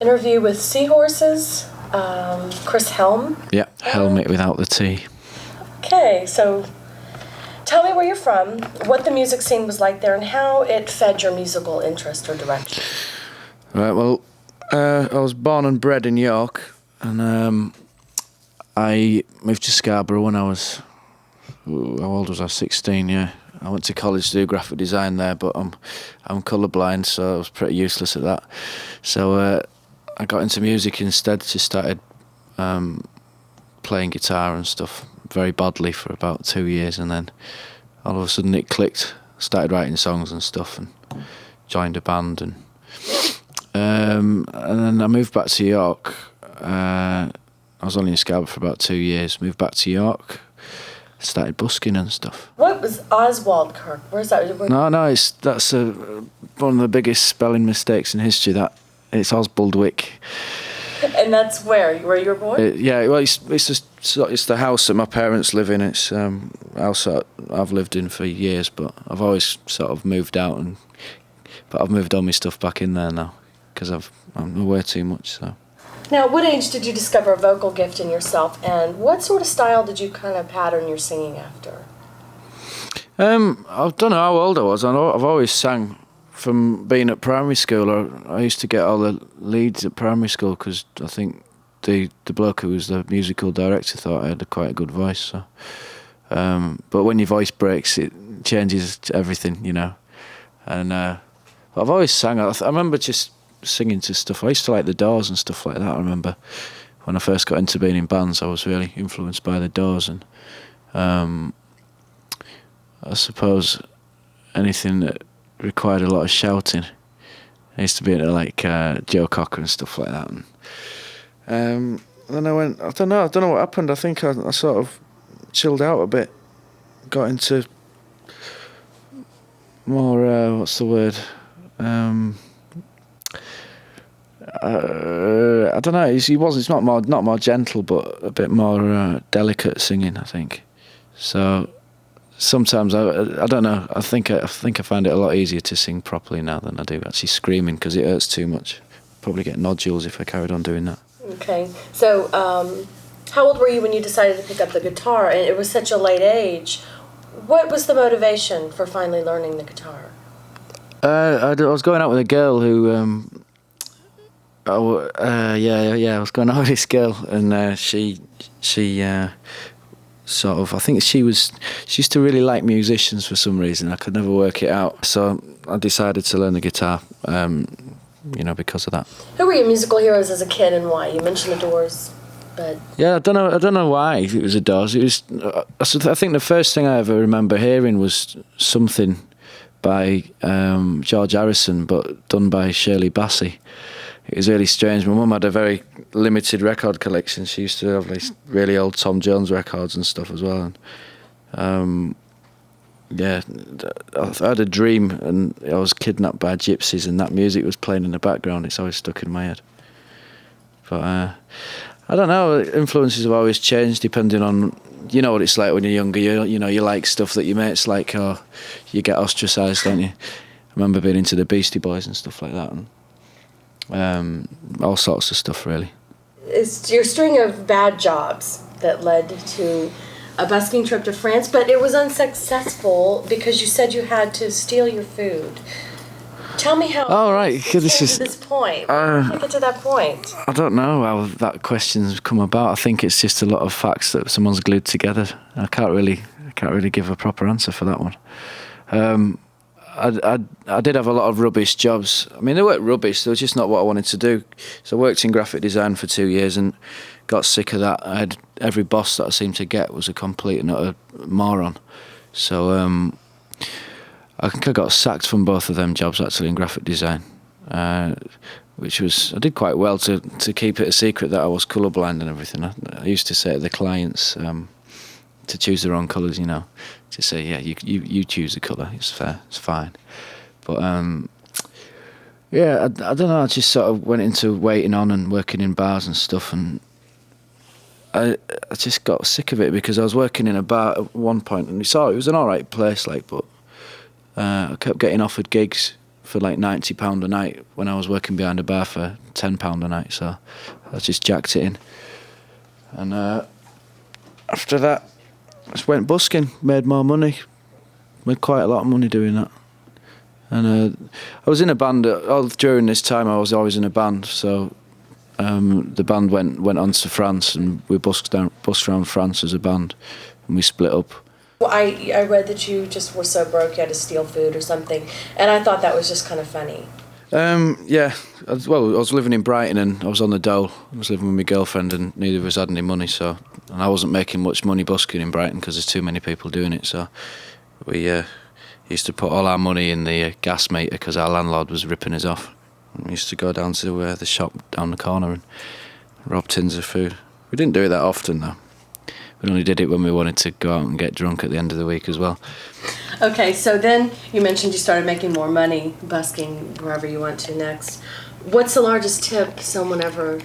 Interview with Seahorses, Chris Helme. Yeah, Helme without the T. Okay, so tell me where you're from, what the music scene was like there, and how it fed your musical interest or direction. Right, well, I was born and bred in York, and I moved to Scarborough when I was, how old was I? 16, yeah. I went to college to do graphic design there, but I'm colourblind, so I was pretty useless at that. So I got into music instead. Just started playing guitar and stuff very badly for about 2 years, and then all of a sudden it clicked. Started writing songs and stuff, and joined a band, and then I moved back to York. I was only in Scarborough for about 2 years. Moved back to York, started busking and stuff. What was Oswald Kirk? Where's that? No, that's one of the biggest spelling mistakes in history. That it's Osbaldwick. And that's where you were born? Yeah, well, it's the house that my parents live in. It's a house that I've lived in for years, but I've always sort of moved out, but I've moved all my stuff back in there now because I'm away too much. So. Now, at what age did you discover a vocal gift in yourself, and what sort of style did you kind of pattern your singing after? I don't know how old I was. I've always sang from being at primary school. I used to get all the leads at primary school because I think the bloke who was the musical director thought I had quite a good voice. So, but when your voice breaks, it changes everything, you know. And I've always sang. I remember just singing to stuff. I used to like the Doors and stuff like that. I remember when I first got into being in bands, I was really influenced by the Doors, and I suppose anything that required a lot of shouting. I used to be into like Joe Cocker and stuff like that. And then I went. I don't know what happened. I think I sort of chilled out a bit, got into more. What's the word? I don't know. It's not more gentle, but a bit more delicate singing, I think. So sometimes I don't know. I think I find it a lot easier to sing properly now than I do actually screaming because it hurts too much. Probably get nodules if I carried on doing that. Okay. So how old were you when you decided to pick up the guitar? And it was such a late age. What was the motivation for finally learning the guitar? I was going out with a girl who. I was going out with this girl, and she sort of, I think she used to really like musicians for some reason. I could never work it out, so I decided to learn the guitar, because of that. Who were your musical heroes as a kid, and why? You mentioned the Doors, but yeah, I don't know why it was the Doors. It was, I think the first thing I ever remember hearing was something by George Harrison, but done by Shirley Bassey. It was really strange. My mum had a very limited record collection. She used to have these really old Tom Jones records and stuff as well. And, I had a dream, and I was kidnapped by gypsies, and that music was playing in the background. It's always stuck in my head. But I don't know. Influences have always changed depending on, you know what it's like when you're younger. You like stuff that your mates like, or you get ostracised, don't you? I remember being into the Beastie Boys and stuff like that. And, all sorts of stuff, really. It's your string of bad jobs that led to a busking trip to France, but it was unsuccessful because you said you had to steal your food. Tell me how. Oh, right. This is this point. How did you get to that point? I don't know how that question's come about. I think it's just a lot of facts that someone's glued together. I can't really give a proper answer for that one. I did have a lot of rubbish jobs. I mean, they weren't rubbish, they were just not what I wanted to do. So I worked in graphic design for 2 years and got sick of that. I had every boss that I seemed to get was a complete and utter moron. So I think I got sacked from both of them jobs actually in graphic design, which was, I did quite well to keep it a secret that I was colourblind and everything. I used to say to the clients to choose their own colours, to say, yeah, you choose the colour, it's fair, it's fine. But I don't know, I just sort of went into waiting on and working in bars and stuff, and I just got sick of it because I was working in a bar at one point, and it was an alright place, but I kept getting offered gigs for like £90 a night when I was working behind a bar for £10 a night. So I just jacked it in. And after that, I just went busking, made more money. Made quite a lot of money doing that. And I was in a band all during this time. I was always in a band, so the band went on to France, and we busked around France as a band, and we split up. Well, I read that you just were so broke you had to steal food or something, and I thought that was just kind of funny. Yeah. Well, I was living in Brighton and I was on the dole. I was living with my girlfriend and neither of us had any money, and I wasn't making much money busking in Brighton because there's too many people doing it. So we used to put all our money in the gas meter because our landlord was ripping us off. And we used to go down to the shop down the corner and rob tins of food. We didn't do it that often though. We only did it when we wanted to go out and get drunk at the end of the week as well. Okay, so then you mentioned you started making more money busking wherever you went to next. What's the largest tip someone ever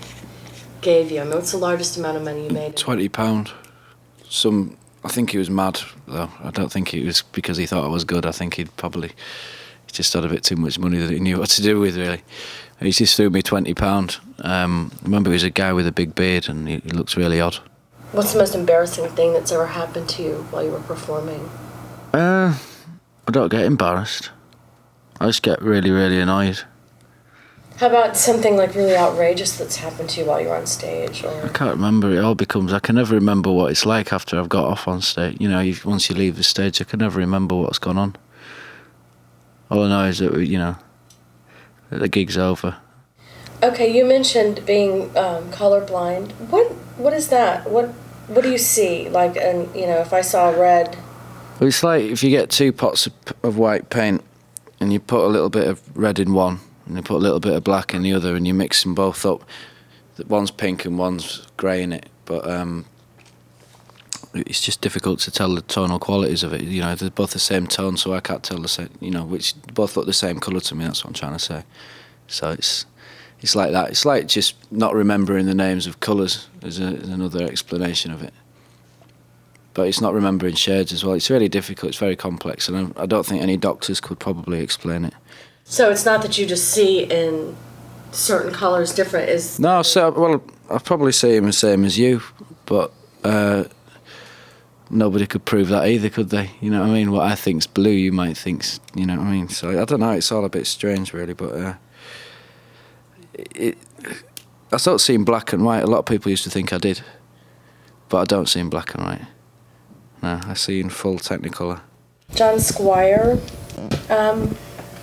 gave you? I mean, what's the largest amount of money you made? £20. I think he was mad though. I don't think it was because he thought I was good. I think he just had a bit too much money that he knew what to do with, really. He just threw me £20. I remember he was a guy with a big beard and he looked really odd. What's the most embarrassing thing that's ever happened to you while you were performing? I don't get embarrassed. I just get really, really annoyed. How about something like really outrageous that's happened to you while you were on stage? Or I can't remember. I can never remember what it's like after I've got off on stage. You know, once you leave the stage, I can never remember what's gone on. All I know is that, that the gig's over. Okay, you mentioned being colorblind. What is that? What do you see? Like, and if I saw red. Well, it's like if you get 2 pots of white paint and you put a little bit of red in one and you put a little bit of black in the other and you mix them both up. One's pink and one's grey in it, but it's just difficult to tell the tonal qualities of it. They're both the same tone, so I can't tell the same. Which both look the same colour to me. That's what I'm trying to say. So it's like that. It's like just not remembering the names of colours is another explanation of it. But it's not remembering shades as well. It's really difficult. It's very complex, and I don't think any doctors could probably explain it. So it's not that you just see in certain colours different. No, well, I probably see them the same as you, but nobody could prove that either, could they? You know what I mean? What I think's blue, you might think's, you know what I mean? So I don't know. It's all a bit strange, really, but I don't see in black and white. A lot of people used to think I did, but I don't see in black and white. No, I see in full Technicolor. John Squire.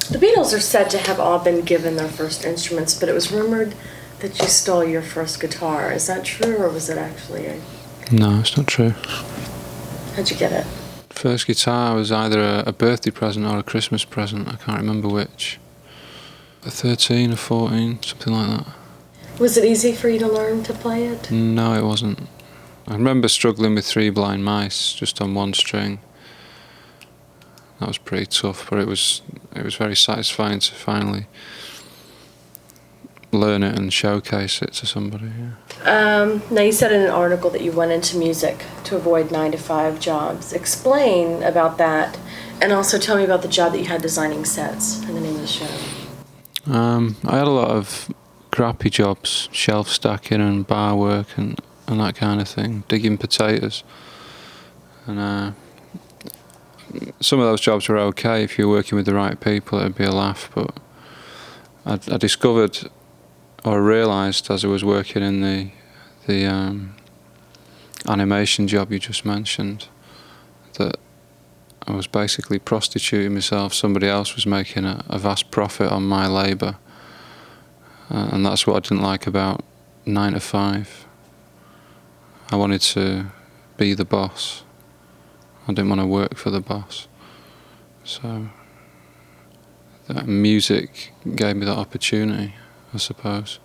The Beatles are said to have all been given their first instruments, but it was rumored that you stole your first guitar. Is that true, or was it actually No, it's not true. How'd you get it? First guitar was either a birthday present or a Christmas present. I can't remember which. 13 or 14, something like that. Was it easy for you to learn to play it? No, it wasn't. I remember struggling with 3 blind mice just on one string. That was pretty tough, but it was very satisfying to finally learn it and showcase it to somebody. Yeah. Now you said in an article that you went into music to avoid 9-to-5 jobs. Explain about that, and also tell me about the job that you had designing sets and the name of the show. I had a lot of crappy jobs, shelf stacking and bar work and that kind of thing, digging potatoes. And some of those jobs were okay if you're working with the right people, it'd be a laugh. But I discovered, or realised as I was working in the animation job you just mentioned, that I was basically prostituting myself. Somebody else was making a vast profit on my labour, and that's what I didn't like about 9-to-5. I wanted to be the boss. I didn't want to work for the boss. So that music gave me that opportunity, I suppose.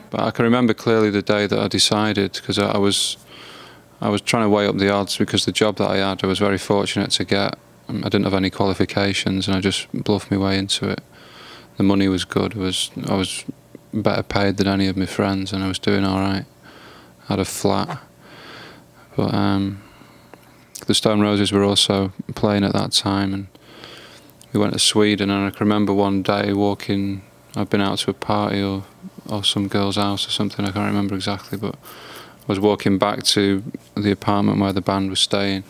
But I can remember clearly the day that I decided, because I was trying to weigh up the odds, because the job that I had, I was very fortunate to get. I didn't have any qualifications, and I just bluffed my way into it. The money was good. I was better paid than any of my friends, and I was doing all right. I had a flat. But the Stone Roses were also playing at that time, and we went to Sweden, and I can remember one day walking. I'd been out to a party or some girl's house or something. I can't remember exactly, but I was walking back to the apartment where the band was staying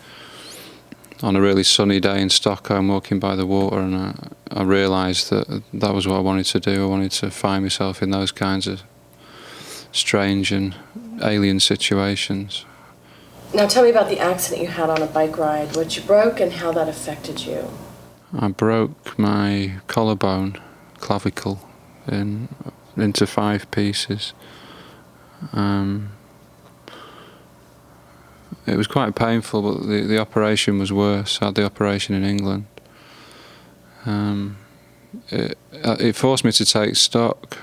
on a really sunny day in Stockholm, walking by the water, and I realised that was what I wanted to do. I wanted to find myself in those kinds of strange and alien situations. Now tell me about the accident you had on a bike ride, what you broke and how that affected you. I broke my collarbone, clavicle, into 5 pieces. It was quite painful, but the operation was worse. I had the operation in England. It forced me to take stock.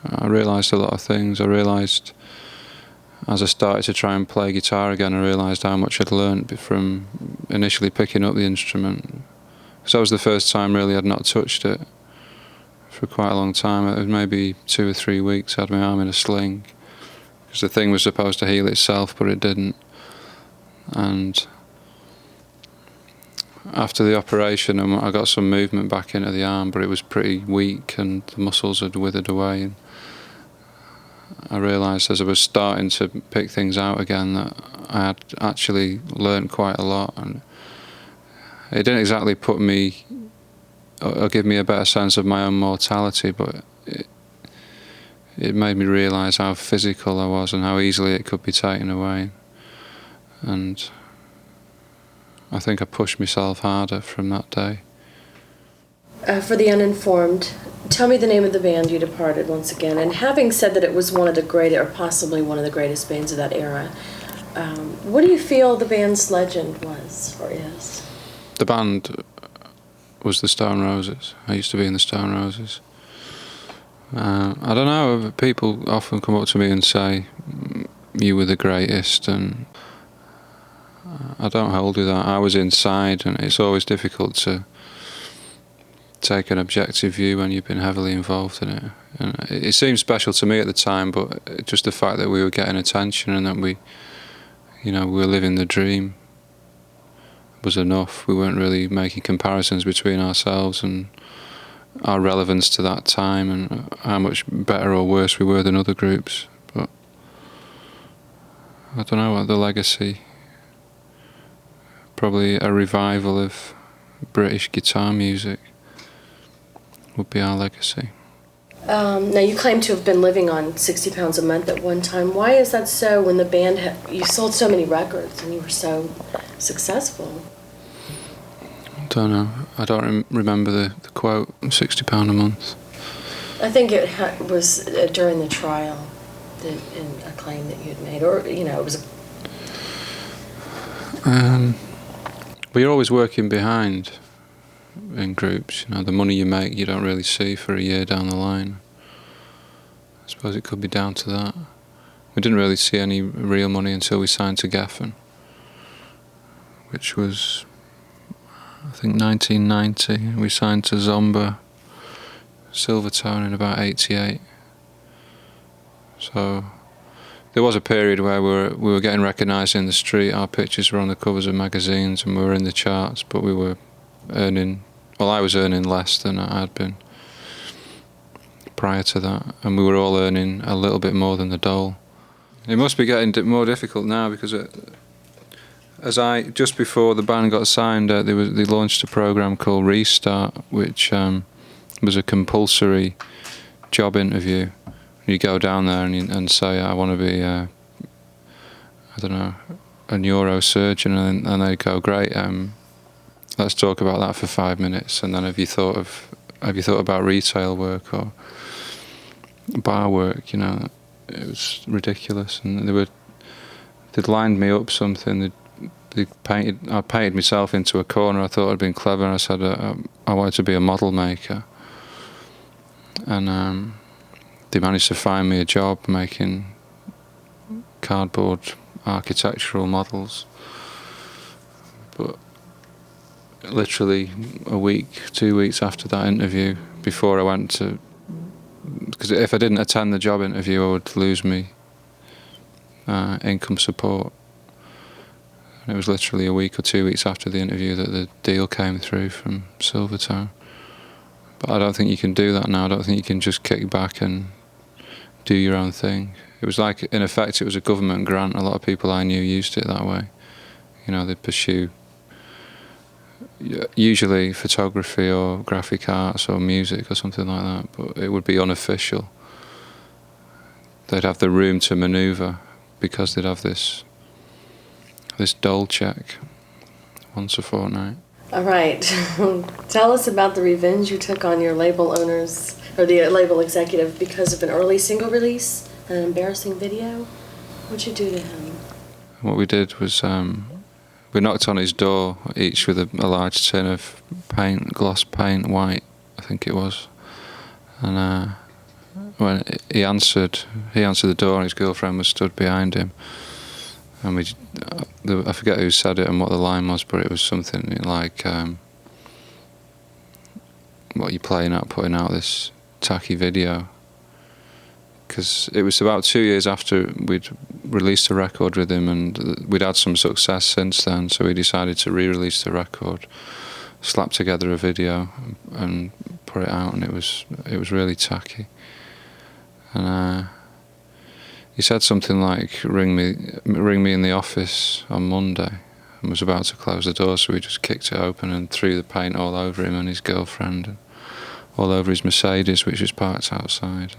I realised a lot of things. I realised, as I started to try and play guitar again, I realised how much I'd learnt from initially picking up the instrument. Because that was the first time really I'd not touched it for quite a long time. It was maybe 2 or 3 weeks I had my arm in a sling, because the thing was supposed to heal itself, but it didn't. And after the operation, I got some movement back into the arm, but it was pretty weak and the muscles had withered away. And I realised as I was starting to pick things out again that I had actually learnt quite a lot, and it didn't exactly put me or give me a better sense of my own mortality, but it made me realise how physical I was and how easily it could be taken away. And I think I pushed myself harder from that day. For the uninformed, tell me the name of the band you departed once again. And having said that it was one of the greatest, or possibly one of the greatest bands of that era, what do you feel the band's legend was or is? The band was the Stone Roses. I used to be in the Stone Roses. I don't know, people often come up to me and say, you were the greatest, and I don't hold with that. I was inside, and it's always difficult to take an objective view when you've been heavily involved in it. And it seemed special to me at the time, but just the fact that we were getting attention and that we were living the dream was enough. We weren't really making comparisons between ourselves and our relevance to that time and how much better or worse we were than other groups. But I don't know what the legacy. Probably a revival of British guitar music would be our legacy. Now you claim to have been living on £60 a month at one time. Why is that so when the band you sold so many records and you were so successful? I don't know. I don't remember the quote, £60 a month. I think it was during the trial, a claim that you had made, or it was But you're always working behind in groups. The money you make you don't really see for a year down the line. I suppose it could be down to that. We didn't really see any real money until we signed to Geffen, which was, I think, 1990. We signed to Zomba Silvertone in about 88. So there was a period where we were getting recognised in the street. Our pictures were on the covers of magazines and we were in the charts, but we were earning, well, I was earning less than I had been prior to that, and we were all earning a little bit more than the dole. It must be getting more difficult now, because just before the band got signed, they launched a programme called Restart, which was a compulsory job interview. You go down there and say, I want to be, a neurosurgeon, and they go, great, let's talk about that for 5 minutes, and then have you thought about retail work or bar work? It was ridiculous, and they'd lined me up something. I painted myself into a corner. I thought I'd been clever, and I said I wanted to be a model maker, and they managed to find me a job making cardboard architectural models. But literally a week, 2 weeks after that interview, before I went to, because if I didn't attend the job interview I would lose me income support. And it was literally a week or 2 weeks after the interview that the deal came through from Silvertone. But I don't think you can do that now. I don't think you can just kick back and do your own thing. It was like, in effect, it was a government grant. A lot of people I knew used it that way. You know, they'd pursue usually photography or graphic arts or music or something like that, but it would be unofficial. They'd have the room to manoeuvre because they'd have this dole check once a fortnight. All right. Tell us about the revenge you took on your label owners, or the label executive, because of an early single release, an embarrassing video. What'd you do to him? What we did was we knocked on his door, each with a large tin of paint, gloss paint, white, I think it was. And when he answered the door, and his girlfriend was stood behind him. And I forget who said it and what the line was, but it was something like, "What are you playing at, putting out this tacky video?" Because it was about 2 years after we'd released a record with him, and we'd had some success since then, so we decided to re-release the record, slap together a video and put it out, and it was really tacky. And he said something like, ring me in the office on Monday, and was about to close the door, so we just kicked it open and threw the paint all over him and his girlfriend, and all over his Mercedes, which was parked outside.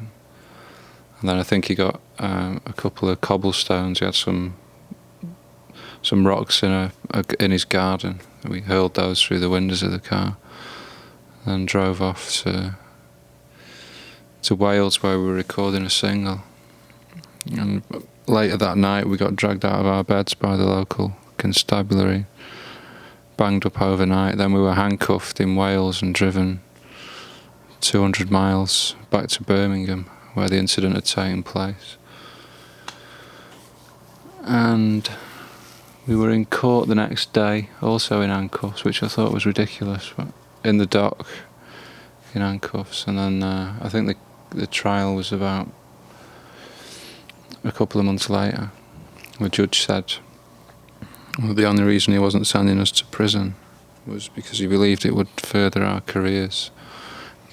And then I think he got a couple of cobblestones. He had some rocks in his garden. We hurled those through the windows of the car, and drove off to Wales, where we were recording a single. And later that night we got dragged out of our beds by the local constabulary, banged up overnight. Then we were handcuffed in Wales and driven 200 miles back to Birmingham, where the incident had taken place. And we were in court the next day, also in handcuffs, which I thought was ridiculous, but in the dock in handcuffs. And then I think the trial was about a couple of months later. The judge said the only reason he wasn't sending us to prison was because he believed it would further our careers,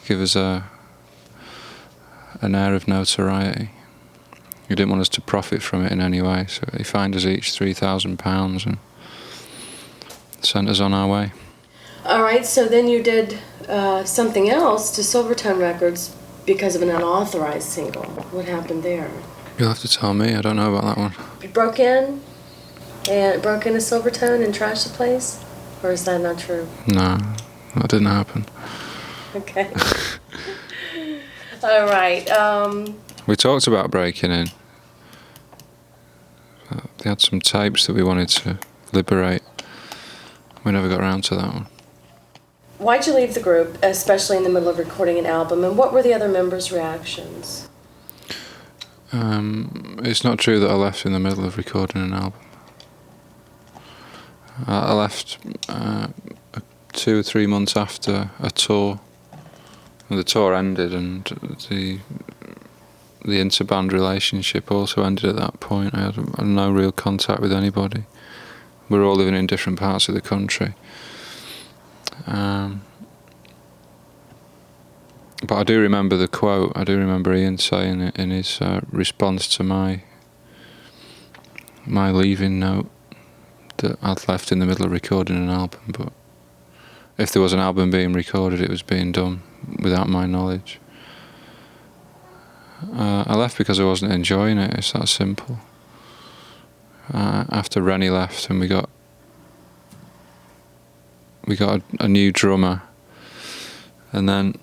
give us an air of notoriety. He didn't want us to profit from it in any way, so he fined us each £3,000 and sent us on our way. All right, so then you did something else to Silvertone Records because of an unauthorized single. What happened there? You'll have to tell me, I don't know about that one. You broke into Silvertone and trashed the place? Or is that not true? No, that didn't happen. Okay. All right. We talked about breaking in. They had some tapes that we wanted to liberate. We never got around to that one. Why'd you leave the group, especially in the middle of recording an album, and what were the other members' reactions? It's not true that I left in the middle of recording an album. I left 2 or 3 months after a tour. And the tour ended, and the interband relationship also ended at that point. I had no real contact with anybody. We were all living in different parts of the country. But I do remember the quote. I do remember Ian saying it in his response to my leaving note, that I'd left in the middle of recording an album. But if there was an album being recorded, it was being done without my knowledge. I left because I wasn't enjoying it. It's that simple. After Rennie left and we got a new drummer, and then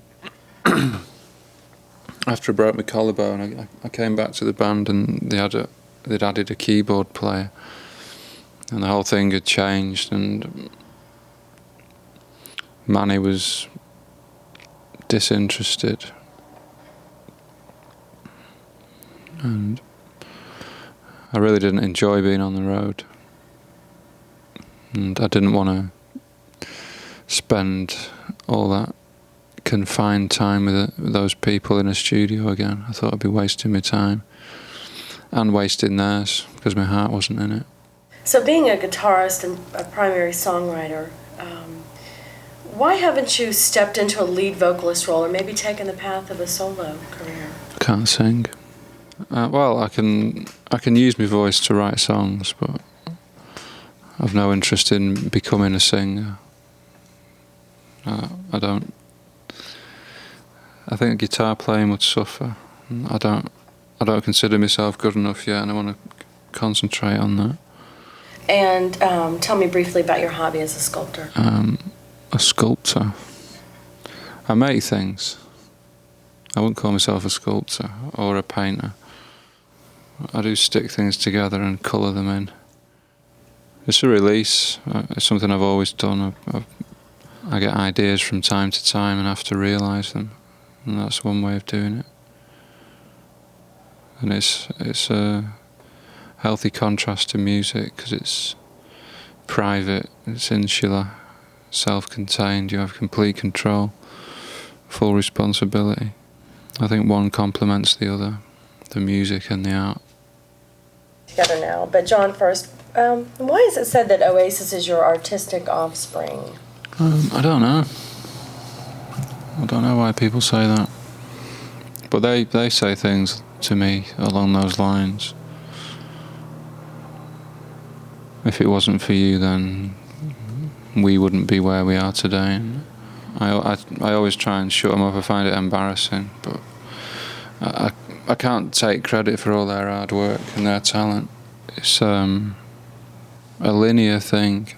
after I broke my collarbone, I came back to the band, and they'd added a keyboard player, and the whole thing had changed, and Manny was disinterested, and I really didn't enjoy being on the road, and I didn't want to spend all that confined time with those people in a studio again. I thought I'd be wasting my time and wasting theirs because my heart wasn't in it. So being a guitarist and a primary songwriter, why haven't you stepped into a lead vocalist role or maybe taken the path of a solo career? Can't sing. Well, I can use my voice to write songs, but I've no interest in becoming a singer. I don't. I think guitar playing would suffer. I don't consider myself good enough yet, and I want to concentrate on that. And tell me briefly about your hobby as a sculptor. A sculptor. I make things. I wouldn't call myself a sculptor or a painter. I do stick things together and colour them in. It's a release. It's something I've always done. I get ideas from time to time and have to realise them, and that's one way of doing it. And it's a healthy contrast to music because it's private, it's insular, self-contained. You have complete control, full responsibility. I think one complements the other, the music and the art. Together now, but John first, why is it said that Oasis is your artistic offspring? I don't know. I don't know why people say that. But they say things to me along those lines. If it wasn't for you, then we wouldn't be where we are today. And I always try and shut them up. I find it embarrassing, but I can't take credit for all their hard work and their talent. It's a linear thing.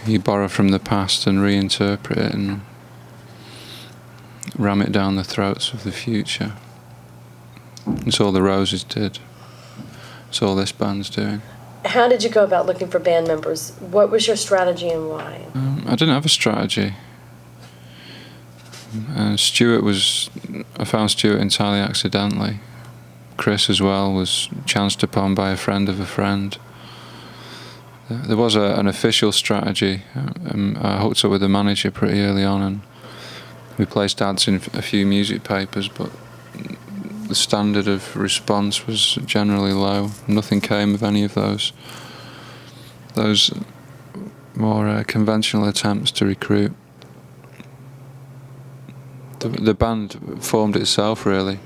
You borrow from the past and reinterpret it and ram it down the throats of the future. It's all the Roses did. It's all this band's doing. How did you go about looking for band members? What was your strategy and why? I didn't have a strategy. I found Stuart entirely accidentally. Chris as well was chanced upon by a friend of a friend. There was an official strategy. I hooked up with the manager pretty early on and we placed ads in a few music papers, but the standard of response was generally low. Nothing came of any of those more conventional attempts to recruit. The band formed itself really.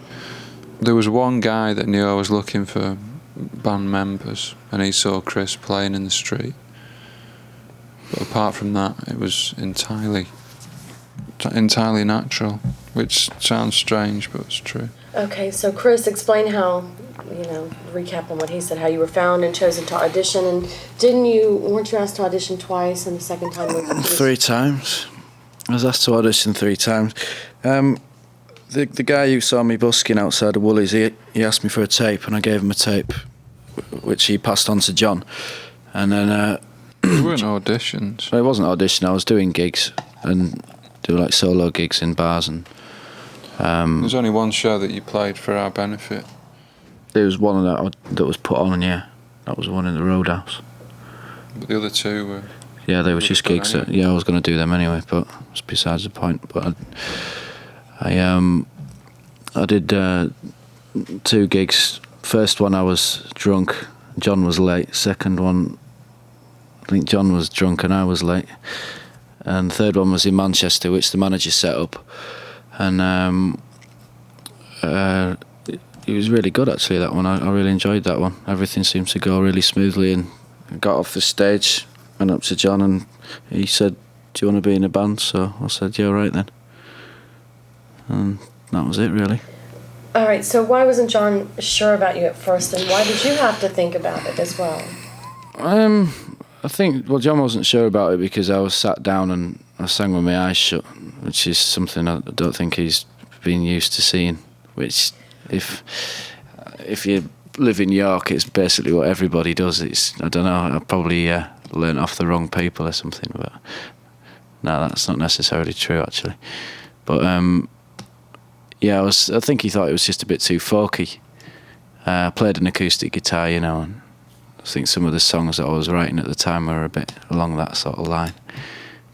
There was one guy that knew I was looking for band members and he saw Chris playing in the street. But apart from that, it was entirely natural, which sounds strange, but it's true. Okay, so Chris, explain how, recap on what he said, how you were found and chosen to audition, and weren't you asked to audition twice, and the second time was... 3 times. I was asked to audition 3 times. The guy who saw me busking outside of Woolies, he asked me for a tape, and I gave him a tape, which he passed on to John. And then... It weren't auditions. Well, it wasn't audition, I was doing gigs, and do like solo gigs in bars and... There's only one show that you played for our benefit. There was one that was put on, yeah. That was the one in the Roadhouse. But the other 2 were... Yeah, they were just gigs. Anyway. I was going to do them anyway, but it's besides the point. But I did 2 gigs. First one I was drunk, John was late. Second one, I think John was drunk and I was late. And the third one was in Manchester, which the manager set up. And it was really good actually, that one. I really enjoyed that one. Everything seemed to go really smoothly, and I got off the stage, went up to John and he said, "Do you want to be in a band?" So I said, "Yeah, right then." And that was it really. All right, so why wasn't John sure about you at first, and why did you have to think about it as well? I think, John wasn't sure about it because I was sat down and I sang with my eyes shut, which is something I don't think he's been used to seeing, which if you live in York, it's basically what everybody does. I don't know, I probably learnt off the wrong people or something, but no, that's not necessarily true actually. But I think he thought it was just a bit too folky. I played an acoustic guitar, and I think some of the songs that I was writing at the time were a bit along that sort of line.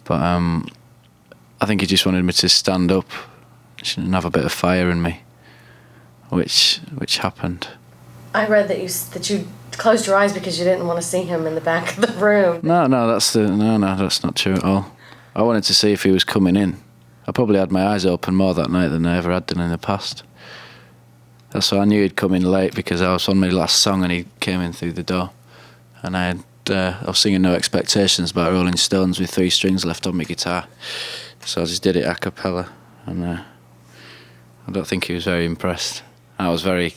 But I think he just wanted me to stand up and have a bit of fire in me, which happened. I read that you closed your eyes because you didn't want to see him in the back of the room. No, that's not true at all. I wanted to see if he was coming in. I probably had my eyes open more that night than I ever had done in the past. That's why I knew he'd come in late, because I was on my last song and he came in through the door. And I was singing No Expectations by Rolling Stones with 3 strings left on my guitar. So I just did it a cappella, and I don't think he was very impressed. I was very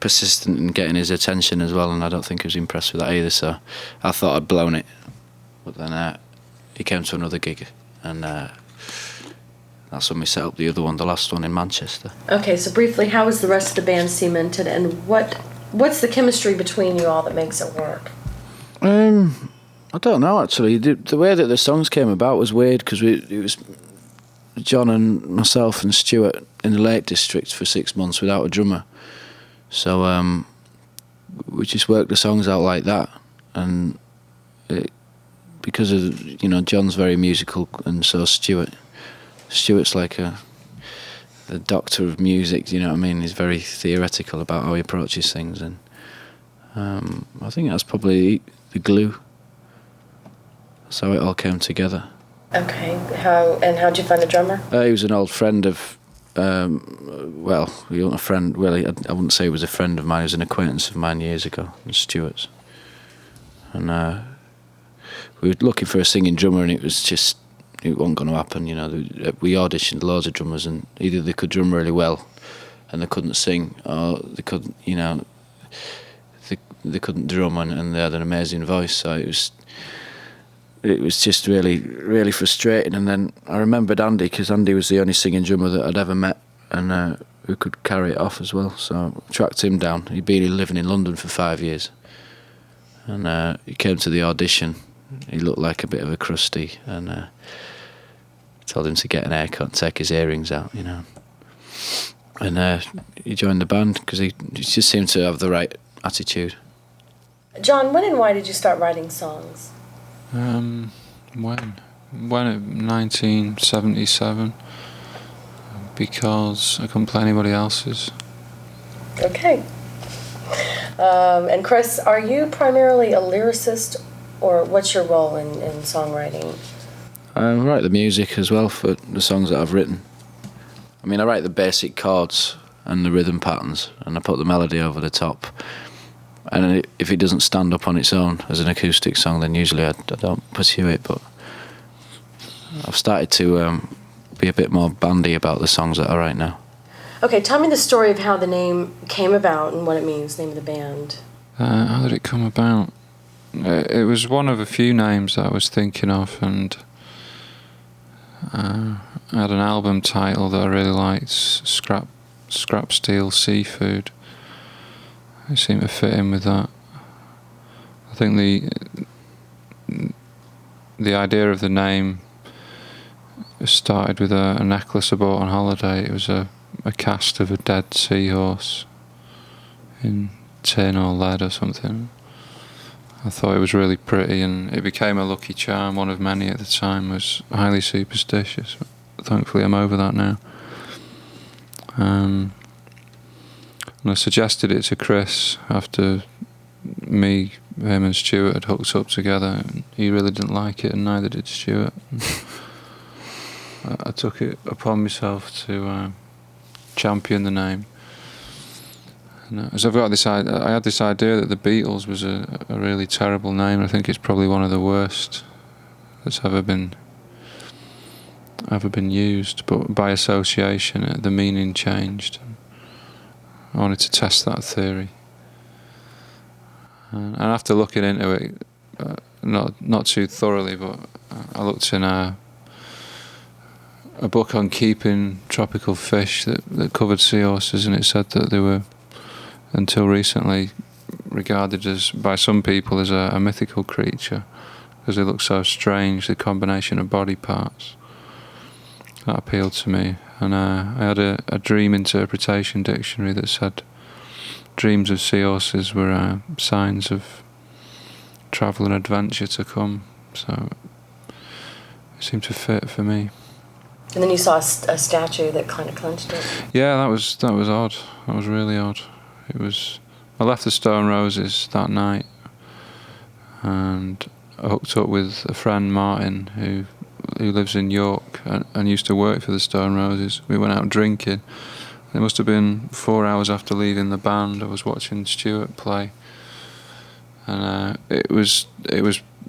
persistent in getting his attention as well, and I don't think he was impressed with that either, so I thought I'd blown it. But then he came to another gig, and that's when we set up the other one, the last one in Manchester. Okay, so briefly, how is the rest of the band cemented, and what's the chemistry between you all that makes it work? I don't know, actually. The way that the songs came about was weird, because it was John and myself and Stuart in the Lake District for 6 months without a drummer. So we just worked the songs out like that, and because of, you know, John's very musical, and so Stuart's like the doctor of music, you know what I mean? He's very theoretical about how he approaches things, and I think that's probably the glue. That's how it all came together. Okay, how'd you find a drummer? He was an old friend of, well, he wasn't a friend, really, I wouldn't say he was a friend of mine, he was an acquaintance of mine years ago, Stuart's. And we were looking for a singing drummer, and it wasn't going to happen, you know. We auditioned loads of drummers, and either they could drum really well and they couldn't sing, or they couldn't, you know, they couldn't drum and they had an amazing voice, so it was just really, really frustrating. And then I remembered Andy, because Andy was the only singing drummer that I'd ever met, and who could carry it off as well. So I tracked him down. He'd been living in London for 5 years, and he came to the audition. He looked like a bit of a crusty, and told him to get an haircut and take his earrings out, you know. And he joined the band because he just seemed to have the right attitude. John, when and why did you start writing songs? When? 1977, because I couldn't play anybody else's. Okay. And Chris, are you primarily a lyricist, or what's your role in songwriting? I write the music as well for the songs that I've written. I mean, I write the basic chords and the rhythm patterns, and I put the melody over the top. And if it doesn't stand up on its own as an acoustic song, then usually I don't pursue it. But I've started to be a bit more bandy about the songs that I write now. Okay, tell me the story of how the name came about and what it means, the name of the band. How did it come about? It was one of a few names that I was thinking of, and I had an album title that I really liked, Scrap Steel Seafood. It seemed to fit in with that. I think the idea of the name started with a necklace I bought on holiday. It was a cast of a dead seahorse in tin or lead or something. I thought it was really pretty, and it became a lucky charm, one of many at the time. I was highly superstitious. Thankfully I'm over that now. And I suggested it to Chris after him and Stuart had hooked up together, and he really didn't like it, and neither did Stuart. I took it upon myself to champion the name. As I've got this, I had this idea that the Beatles was a really terrible name. I think it's probably one of the worst that's ever been used. But by association, the meaning changed. I wanted to test that theory, and after looking into it, not too thoroughly, but I looked in a book on keeping tropical fish that covered seahorses, and it said that they were, until recently, regarded by some people as a mythical creature because they look so strange, the combination of body parts. That appealed to me, and I had a dream interpretation dictionary that said dreams of seahorses were signs of travel and adventure to come, so it seemed to fit for me. And then you saw a statue that kind of clenched it. Yeah, that was odd. That was really odd. I left the Stone Roses that night, and I hooked up with a friend, Martin, who who lives in York and used to work for the Stone Roses. We went out drinking. It must have been 4 hours after leaving the band. I was watching Stuart play, and it was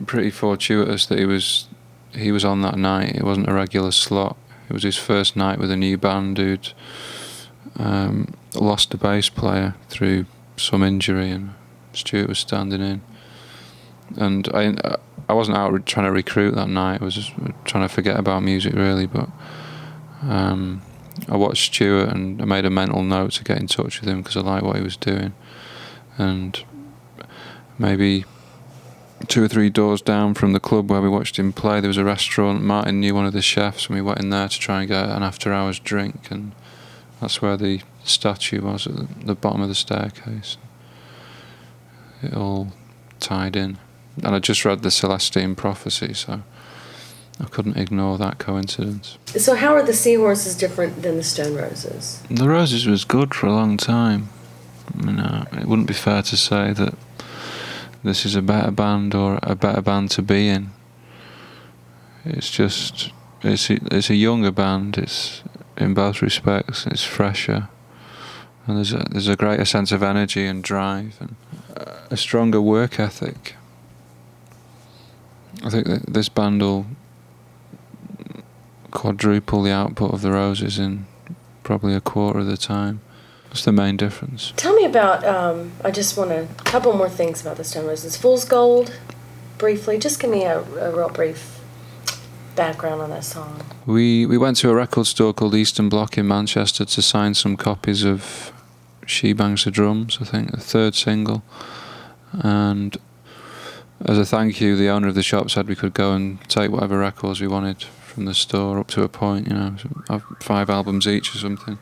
pretty fortuitous that he was on that night. It wasn't a regular slot. It was his first night with a new band who'd lost a bass player through some injury, and Stuart was standing in. And I wasn't out trying to recruit that night. I was just trying to forget about music, really. But I watched Stuart, and I made a mental note to get in touch with him because I liked what he was doing. And maybe 2 or 3 doors down from the club where we watched him play, there was a restaurant. Martin knew one of the chefs, and we went in there to try and get an after-hours drink. And that's where the statue was, at the bottom of the staircase. It all tied in. And I just read the Celestine Prophecy, so I couldn't ignore that coincidence. So how are the Seahorses different than the Stone Roses? The Roses was good for a long time. I mean, it wouldn't be fair to say that this is a better band or a better band to be in. It's just, it's a younger band. It's, in both respects, it's fresher, and there's a greater sense of energy and drive, and a stronger work ethic. I think that this band will quadruple the output of the Roses in probably a quarter of the time. That's the main difference. Tell me about, I just want a couple more things about the Stone Roses. Fool's Gold, briefly. Just give me a real brief background on that song. We went to a record store called Eastern Bloc in Manchester to sign some copies of She Bangs the Drums, I think, the 3rd single. And as a thank you, the owner of the shop said we could go and take whatever records we wanted from the store up to a point, 5 albums each or something.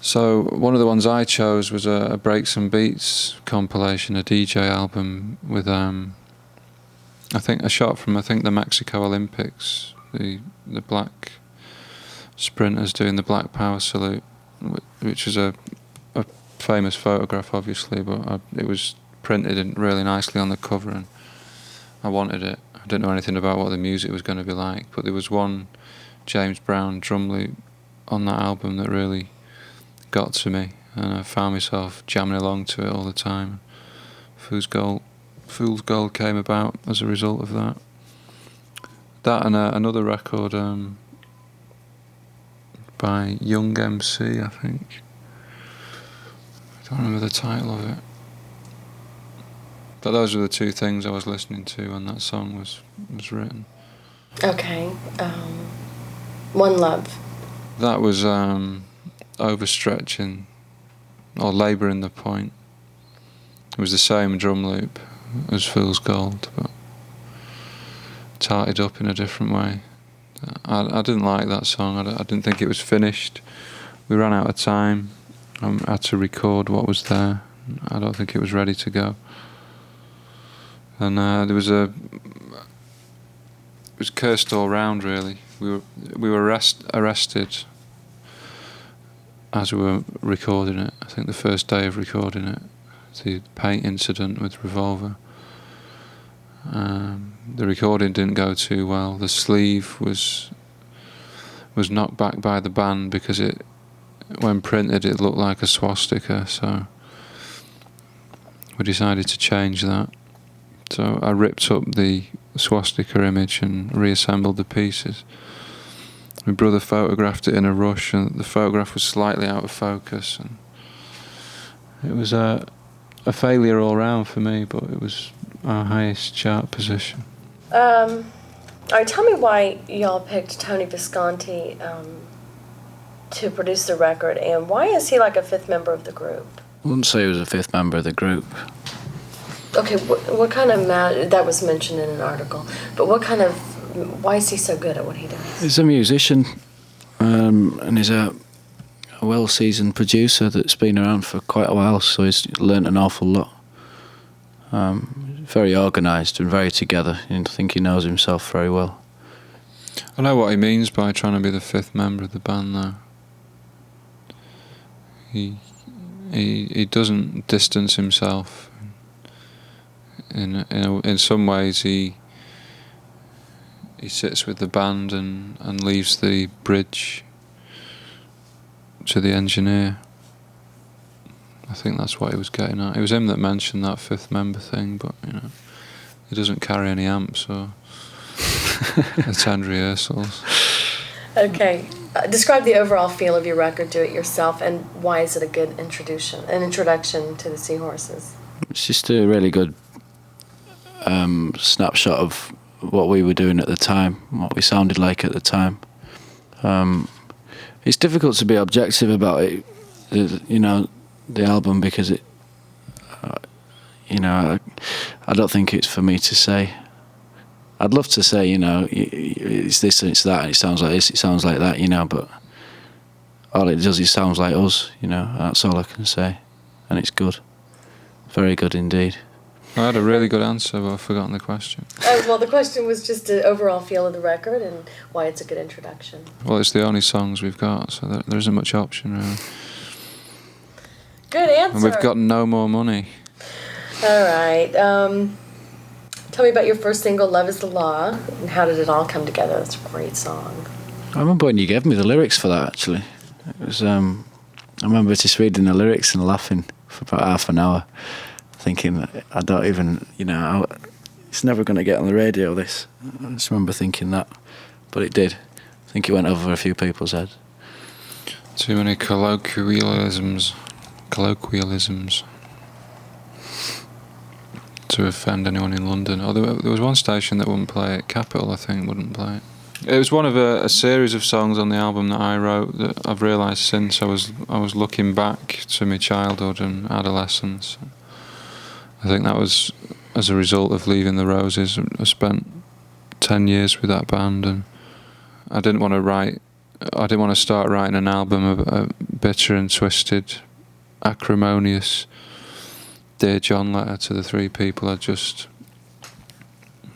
So one of the ones I chose was a Breaks and Beats compilation, a DJ album with I think a shot from the Mexico Olympics, the black sprinters doing the Black Power salute, which is a famous photograph, obviously, but it was printed in really nicely on the cover, and I wanted it. I didn't know anything about what the music was going to be like, but there was one James Brown drum loop on that album that really got to me, and I found myself jamming along to it all the time. Fool's Gold came about as a result of that. That and another record by Young MC, I think. I don't remember the title of it. But those were the 2 things I was listening to when that song was written. Okay. One Love. That was overstretching or labouring the point. It was the same drum loop as Fool's Gold, but tarted up in a different way. I didn't like that song. I didn't think it was finished. We ran out of time. I had to record what was there. I don't think it was ready to go. And there was it was cursed all round, really. We were arrested as we were recording it. I think the first day of recording it, the paint incident with Revolver. The recording didn't go too well. The sleeve was knocked back by the band because when printed, it looked like a swastika. So we decided to change that. So I ripped up the swastika image and reassembled the pieces. My brother photographed it in a rush, and the photograph was slightly out of focus, and it was a failure all round for me, but it was our highest chart position. All right, tell me why y'all picked Tony Visconti to produce the record, and why is he like a 5th member of the group? I wouldn't say he was a 5th member of the group. Okay, what kind of that was mentioned in an article, but why is he so good at what he does? He's a musician, and he's a well-seasoned producer that's been around for quite a while, so he's learnt an awful lot. Very organised and very together. I think he knows himself very well. I know what he means by trying to be the 5th member of the band, though. He doesn't distance himself. In some ways, he he sits with the band and leaves the bridge to the engineer. I think that's what he was getting at. It was him that mentioned that fifth member thing, but he doesn't carry any amps or attend rehearsals. Okay. Describe the overall feel of your record, Do It Yourself, and why is it a good introduction to the Seahorses? It's just a really good snapshot of what we were doing at the time, what we sounded like at the time. It's difficult to be objective about it, the album, because it, I don't think it's for me to say. I'd love to say, it's this and it's that, and it sounds like this, it sounds like that, but all it does is sounds like us, that's all I can say. And it's good. Very good indeed. I had a really good answer, but I've forgotten the question. Well, the question was just the overall feel of the record and why it's a good introduction. Well, it's the only songs we've got, so there isn't much option, really. Good answer. And we've got no more money. All right. Tell me about your first single, Love is the Law, and how did it all come together? That's a great song. I remember when you gave me the lyrics for that, actually. It was, I remember just reading the lyrics and laughing for about half an hour, thinking, I don't even, it's never going to get on the radio, this. I just remember thinking that, but it did. I think it went over a few people's heads. Too many colloquialisms to offend anyone in London. Oh, there was one station that wouldn't play it. Capital, I think, wouldn't play it. It was one of a series of songs on the album that I wrote that I've realised since I was looking back to my childhood and adolescence. I think that was as a result of leaving the Roses. I spent 10 years with that band, and I didn't want to start writing an album of a bitter and twisted, acrimonious Dear John letter to the three people I'd just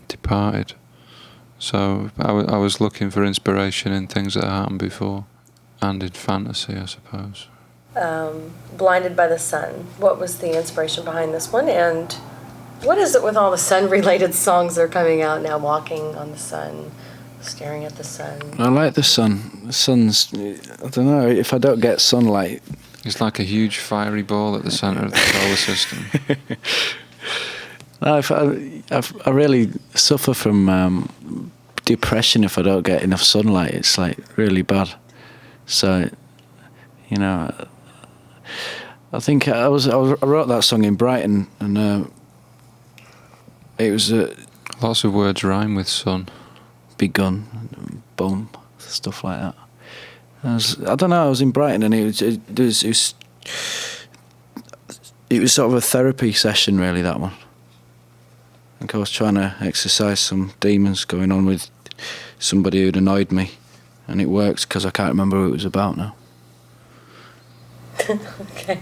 departed. So I was looking for inspiration in things that had happened before, and in fantasy, I suppose. Blinded by the Sun. What was the inspiration behind this one, and what is it with all the sun-related songs that are coming out now? Walking on the sun, staring at the sun. I like the sun. The sun's, I don't know, if I don't get sunlight... It's like a huge fiery ball at the centre of the solar system. I really suffer from depression if I don't get enough sunlight. It's like really bad. So, I think I wrote that song in Brighton, and it was lots of words rhyme with sun. Begun, bum, stuff like that. I don't know. I was in Brighton, and it was sort of a therapy session, really. That one. I think I was trying to exercise some demons going on with somebody who'd annoyed me, and it worked because I can't remember who it was about now. Okay.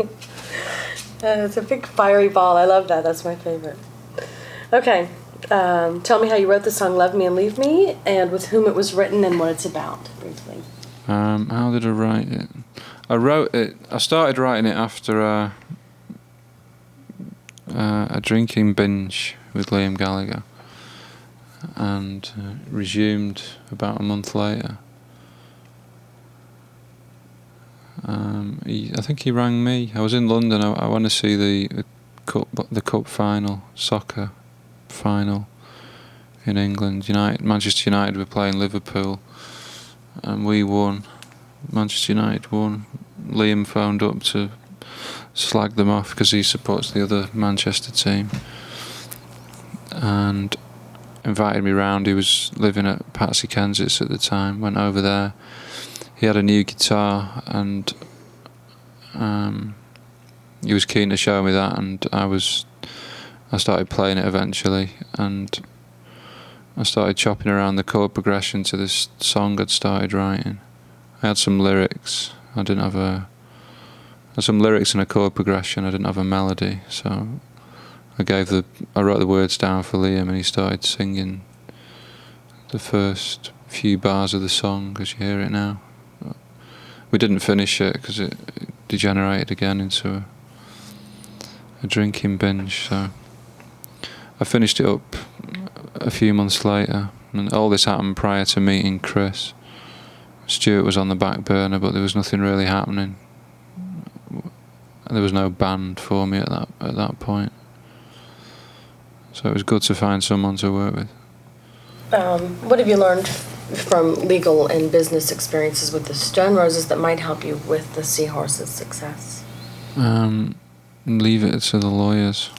It's a big fiery ball. I love that. That's my favorite. Okay. Tell me how you wrote the song "Love Me and Leave Me," and with whom it was written and what it's about, briefly. How did I write it? I started writing it after a drinking binge with Liam Gallagher, and resumed about a month later. I think he rang me. I was in London. I went to see the cup final, soccer final in England. Manchester United were playing Liverpool, and we won. Manchester United won. Liam phoned up to slag them off because he supports the other Manchester team, and invited me round. He was living at Patsy Kensit's at the time. Went over there. He had a new guitar, and he was keen to show me that, and I started playing it eventually, and I started chopping around the chord progression to this song I'd started writing. I had some lyrics. I had some lyrics and a chord progression. I didn't have a melody, so I wrote the words down for Liam, and he started singing the first few bars of the song as you hear it now. We didn't finish it because it degenerated again into a drinking binge, so I finished it up a few months later, And all this happened prior to meeting Chris. Stuart was on the back burner, but there was nothing really happening. There was no band for me at that point. So it was good to find someone to work with. What have you learned from legal and business experiences with the Stone Roses that might help you with the Seahorses' success? Leave it to the lawyers.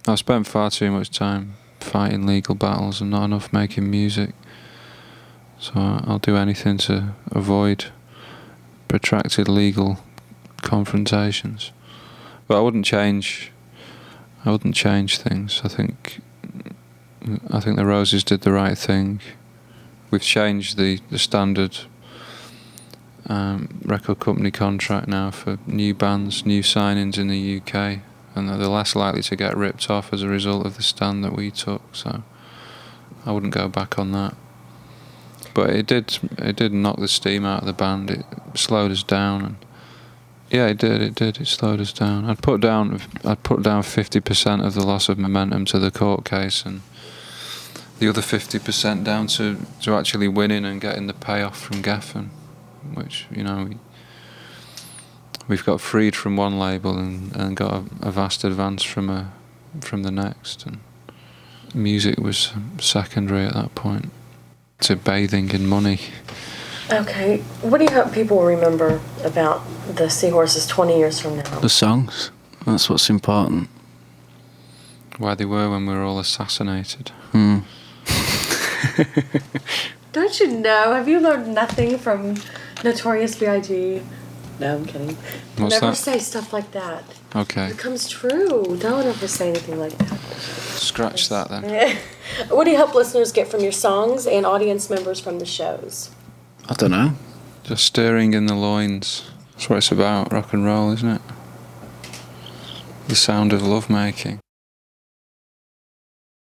I've spent far too much time fighting legal battles and not enough making music. So I'll do anything to avoid protracted legal confrontations. But I wouldn't change things. I think the Roses did the right thing. We've changed the standard record company contract now for new bands, new signings in the UK, and they're less likely to get ripped off as a result of the stand that we took. So I wouldn't go back on that. But it did knock the steam out of the band. It slowed us down, and yeah, it did. It slowed us down. I'd put down 50% of the loss of momentum to the court case, and the other 50% down to actually winning and getting the payoff from Geffen, which, you know, we've got freed from one label and got a vast advance from the next, and music was secondary at that point to bathing in money. Okay, what do you hope people will remember about the Seahorses 20 years from now? The songs. That's what's important. Where they were when we were all assassinated. Don't you know? Have you learned nothing from Notorious B.I.G.? No, I'm kidding. What's Never that? say stuff like that. Okay. It comes true. Don't ever say anything like that. Scratch that then. What do you hope listeners get from your songs and audience members from the shows? I don't know. Just stirring in the loins. That's what it's about, rock and roll, isn't it? The sound of lovemaking.